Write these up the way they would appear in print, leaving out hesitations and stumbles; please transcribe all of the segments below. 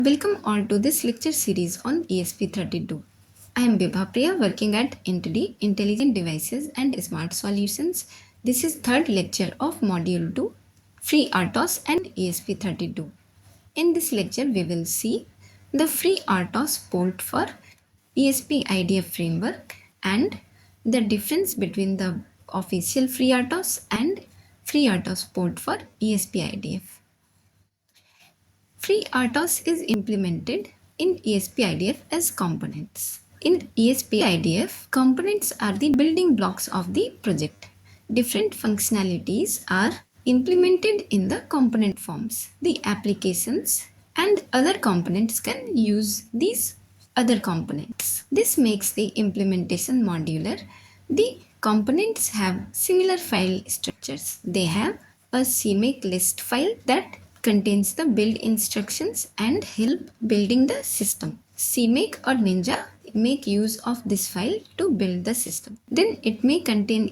Welcome all to this lecture series on ESP32. I am Bibha Priya working at NTD Intelligent Devices and Smart Solutions. This is third lecture of Module 2 FreeRTOS and ESP32. In this lecture we will see the FreeRTOS port for ESP-IDF framework and the difference between the official FreeRTOS and FreeRTOS port for ESP-IDF. FreeRTOS is implemented in ESP-IDF as components. In ESP-IDF, components are the building blocks of the project. Different functionalities are implemented in the component forms. The applications and other components can use these other components. This makes the implementation modular. The components have similar file structures. They have a CMake list file that contains the build instructions and help building the system. CMake or Ninja make use of this file to build the system. Then it may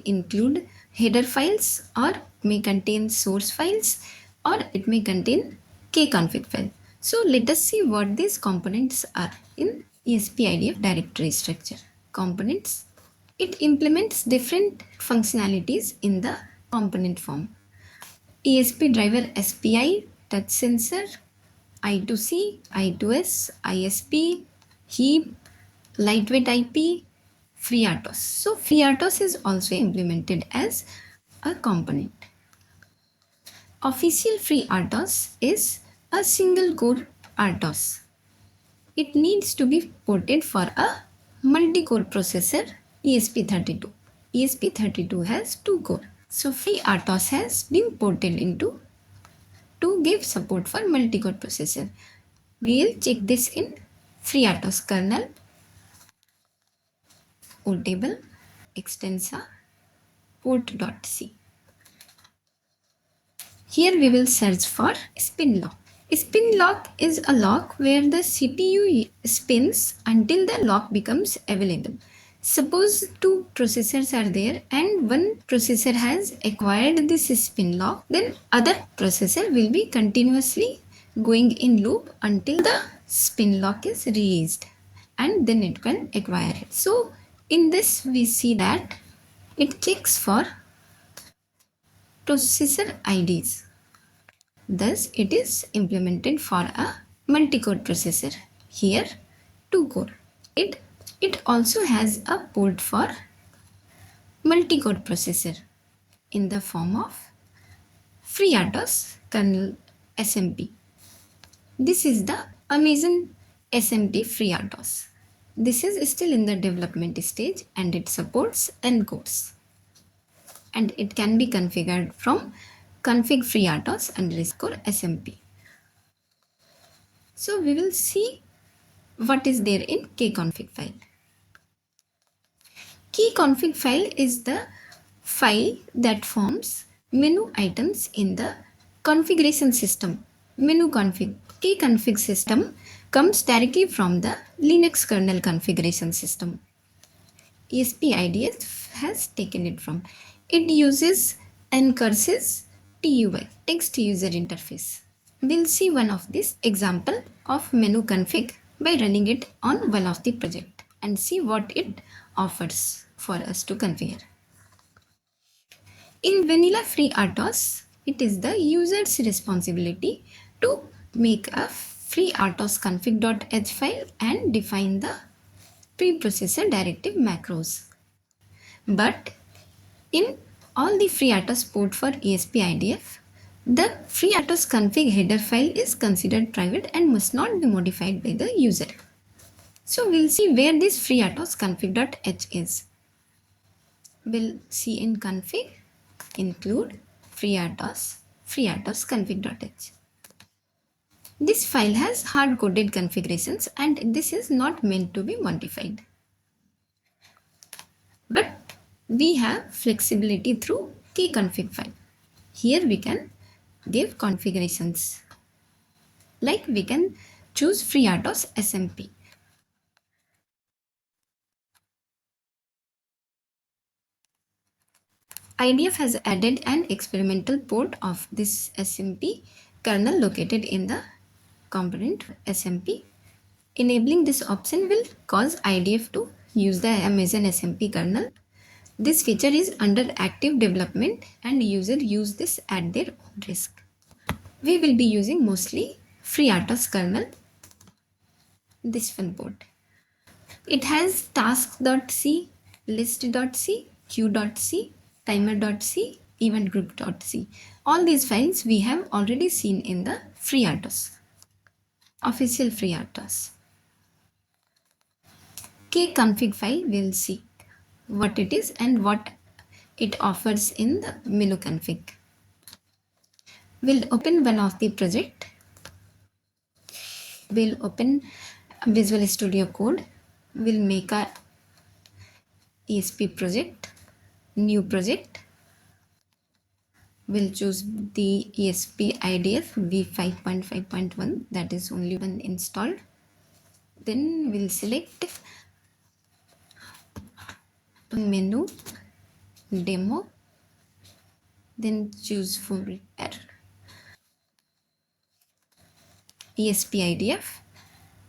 include header files, or may contain source files, or it may contain Kconfig file. So let us see what these components are in ESP-IDF directory structure. Components. It implements different functionalities in the component form. ESP driver SPI, touch sensor, I2C, I2S, ISP, heap, lightweight IP, FreeRTOS. So FreeRTOS is also implemented as a component. Official FreeRTOS is a single core RTOS. It needs to be ported for a multi-core processor ESP32. ESP32 has 2 cores. So FreeRTOS has been ported into to give support for multi-core processor. We'll check this in FreeRTOS kernel, table, extensa, port.c. Here we will search for spin lock. Spin lock is a lock where the CPU spins until the lock becomes available. Suppose two processors are there and one processor has acquired this spin lock, then other processor will be continuously going in loop until the spin lock is released and then it can acquire it. So in this we see that it checks for processor IDs. Thus it is implemented for a multi-core processor. Here 2-core. It also has a port for multi-core processor in the form of FreeRTOS kernel SMP. This is the Amazon SMP FreeRTOS. This is still in the development stage and it supports N cores. And it can be configured from config FreeRTOS _ SMP. So we will see what is there in Kconfig file. Kconfig file is the file that forms menu items in the configuration system. Menuconfig. Kconfig system comes directly from the Linux kernel configuration system. ESP-IDF has taken it from. It uses ncurses TUI, text user interface. We'll see one of this example of menuconfig by running it on one of the project and see what it offers for us to configure. In vanilla FreeRTOS, it is the user's responsibility to make a FreeRTOS config.h file and define the preprocessor directive macros. But in all the FreeRTOS port for ESP-IDF, the FreeRTOS config header file is considered private and must not be modified by the user. So we'll see where this FreeRTOS config.h is. We'll see in config, include FreeRTOS config.h. This file has hard-coded configurations and this is not meant to be modified. But we have flexibility through Kconfig file. Here we can give configurations. Like we can choose FreeRTOS SMP. IDF has added an experimental port of this SMP kernel located in the component SMP. Enabling this option will cause IDF to use the Amazon SMP kernel. This feature is under active development and user use this at their own risk. We will be using mostly FreeRTOS kernel, this one board. It has task.c, list.c, queue.c, timer.c, event group.c. All these files we have already seen in the FreeRTOS, official FreeRTOS. Kconfig file will see what it is and what it offers in the menuconfig. We'll open one of the project. We'll open Visual Studio Code. We'll make a ESP project, new project. We'll choose the ESP-IDF v5.5.1, that is only one installed. Then we'll select menu, demo, then choose folder ESP-IDF,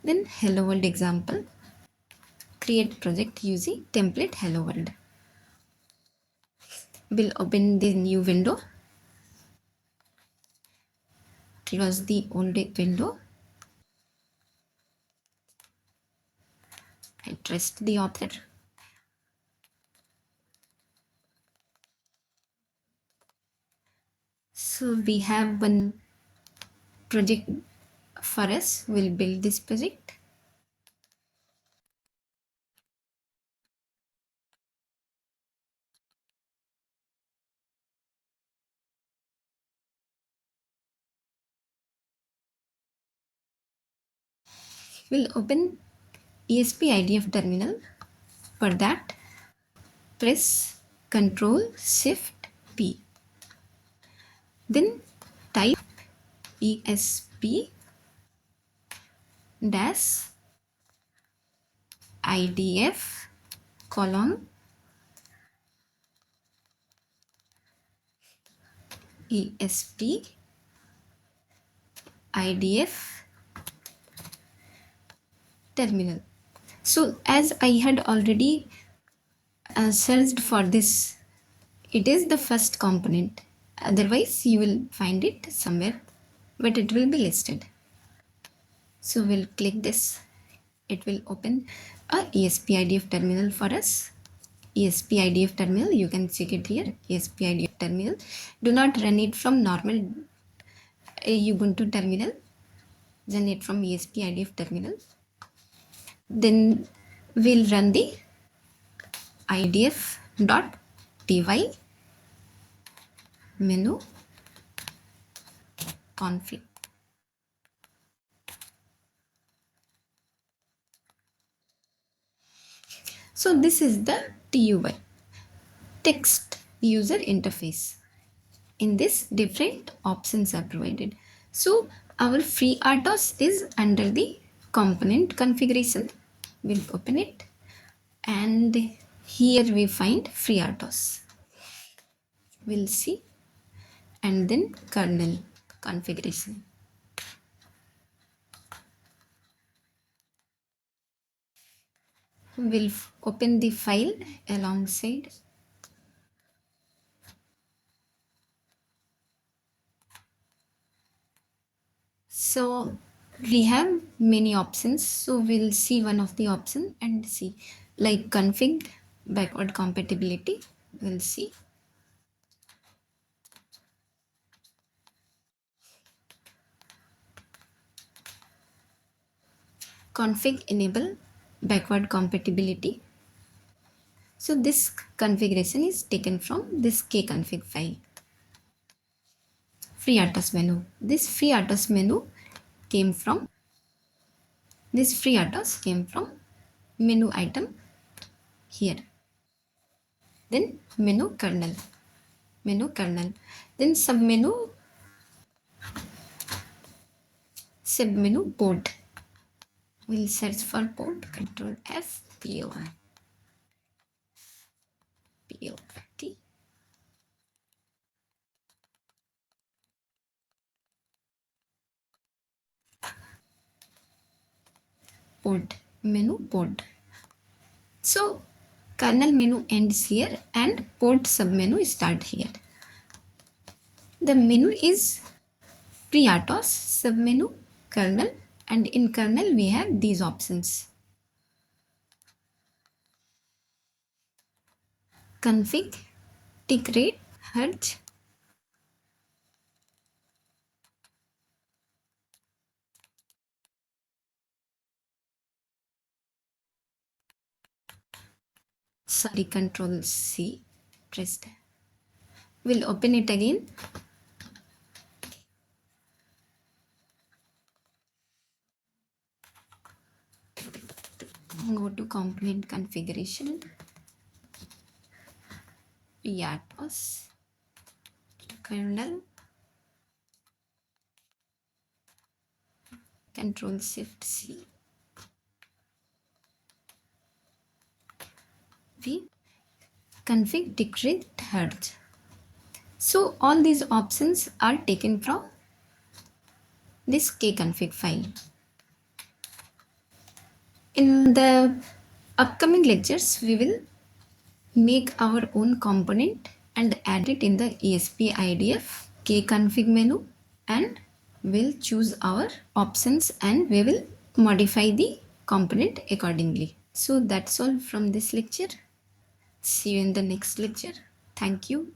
then hello world example, create project using template hello world. We'll open the new window, close the old window. I trust the author. So we have one project for us. We'll build this project. We'll open ESP-IDF terminal. For that, press Ctrl Shift P. Then type ESP-IDF colon ESP-IDF terminal. So as I had already searched for this, it is the first component. Otherwise you will find it somewhere, but it will be listed. So we'll click this. It will open a ESP-IDF terminal for us. ESP-IDF terminal, you can check it here. ESP-IDF terminal. Do not run it from normal Ubuntu terminal. Run it from ESP-IDF terminal. Then we'll run the idf.py menu config. So this is the TUI, text user interface. In this, different options are provided. So our FreeRTOS is under the component configuration. We'll open it, and here we find FreeRTOS. We'll see, and then kernel configuration. We'll open the file alongside. So we have many options, so we'll see one of the option and see, like config backward compatibility. We'll see config enable backward compatibility. So this configuration is taken from this kconfig file. FreeRTOS menu. This FreeRTOS menu came from menu item here. Then menu kernel, then submenu port. We'll search for port, Ctrl F, POT. port, menu port. So kernel menu ends here and port submenu start here. The menu is FreeRTOS, submenu, kernel, and in kernel we have these options. Config, tick rate, hertz, sorry, Control C pressed. We'll open it again. Go to component configuration, FreeRTOS, kernel, Control Shift C. V config tick rate hertz. So all these options are taken from this Kconfig file. In the upcoming lectures, we will make our own component and add it in the ESP-IDF Kconfig menu, and we'll choose our options and we will modify the component accordingly. So that's all from this lecture. See you in the next lecture. Thank you.